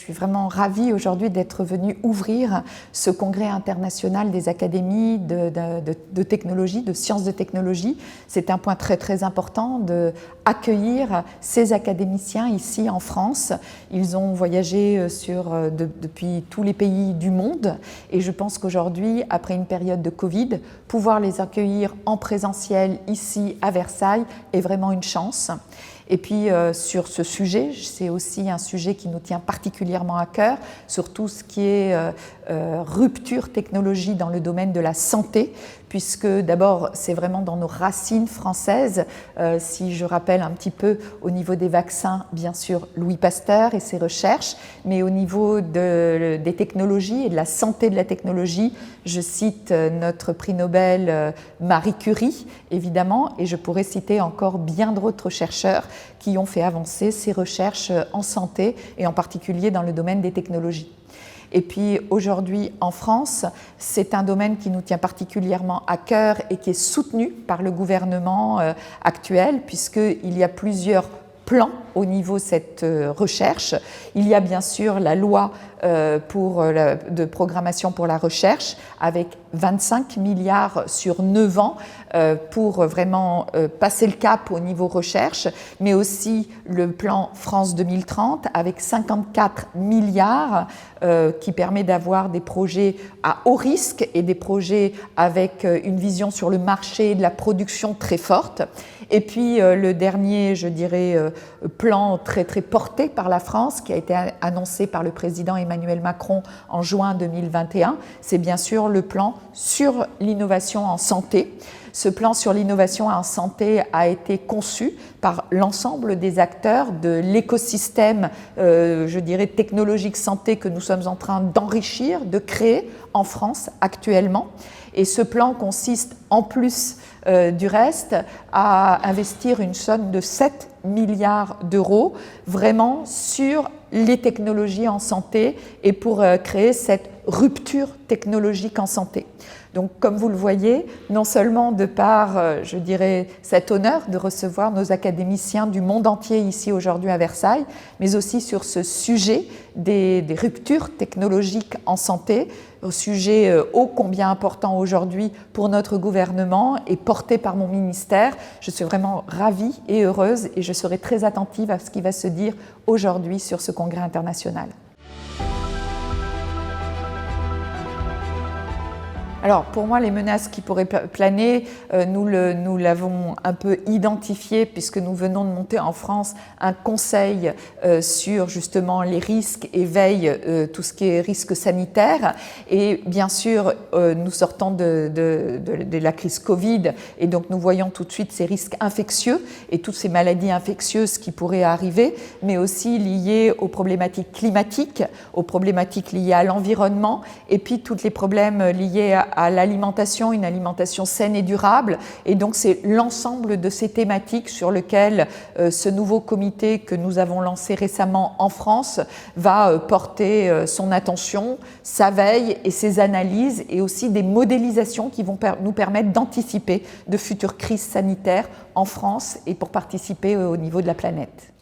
suis vraiment ravie aujourd'hui d'être venue ouvrir ce congrès international des académies de technologie, de sciences de technologie. C'est un point très très important d'accueillir ces académiciens ici en France. Ils ont voyagé depuis tous les pays du monde et je pense qu'aujourd'hui, après une période de Covid, pouvoir les accueillir en présentiel ici à Versailles est vraiment une chance. Et puis sur ce sujet, c'est aussi un sujet qui nous tient particulièrement à cœur, sur tout ce qui est rupture technologie dans le domaine de la santé, puisque d'abord c'est vraiment dans nos racines françaises, si je rappelle un petit peu au niveau des vaccins, bien sûr Louis Pasteur et ses recherches, mais au niveau des technologies et de la santé de la technologie, je cite notre prix Nobel Marie Curie, évidemment, et je pourrais citer encore bien d'autres chercheurs qui ont fait avancer ces recherches en santé et en particulier dans le domaine des technologies. Et puis aujourd'hui en France, c'est un domaine qui nous tient particulièrement à cœur et qui est soutenu par le gouvernement actuel puisqu'il y a plusieurs plans au niveau de cette recherche. Il y a bien sûr la loi de programmation pour la recherche avec 25 milliards sur 9 ans pour vraiment passer le cap au niveau recherche, mais aussi le plan France 2030 avec 54 milliards qui permet d'avoir des projets à haut risque et des projets avec une vision sur le marché et de la production très forte. Et puis le dernier, je dirais, plan très très porté par la France qui a été annoncé par le président Emmanuel Macron en juin 2021, c'est bien sûr le plan sur l'innovation en santé. Ce plan sur l'innovation en santé a été conçu par l'ensemble des acteurs de l'écosystème, je dirais, technologique santé que nous sommes en train d'enrichir, de créer en France actuellement. Et ce plan consiste, en plus du reste, à investir une somme de 7 milliards d'euros vraiment sur les technologies en santé et pour créer cette rupture technologique en santé. Donc, comme vous le voyez, non seulement de par, je dirais, cet honneur de recevoir nos académiciens du monde entier ici aujourd'hui à Versailles, mais aussi sur ce sujet des ruptures technologiques en santé, au sujet ô combien important aujourd'hui pour notre gouvernement et porté par mon ministère. Je suis vraiment ravie et heureuse et je serai très attentive à ce qui va se dire aujourd'hui sur ce congrès international. Alors, pour moi, les menaces qui pourraient planer, nous l'avons un peu identifié puisque nous venons de monter en France un conseil sur justement les risques et veille tout ce qui est risque sanitaire. Et bien sûr, nous sortons de la crise Covid et donc nous voyons tout de suite ces risques infectieux et toutes ces maladies infectieuses qui pourraient arriver, mais aussi liées aux problématiques climatiques, aux problématiques liées à l'environnement et puis tous les problèmes liés à l'alimentation, une alimentation saine et durable. Et donc c'est l'ensemble de ces thématiques sur lesquelles ce nouveau comité que nous avons lancé récemment en France va porter son attention, sa veille et ses analyses et aussi des modélisations qui vont nous permettre d'anticiper de futures crises sanitaires en France et pour participer au niveau de la planète.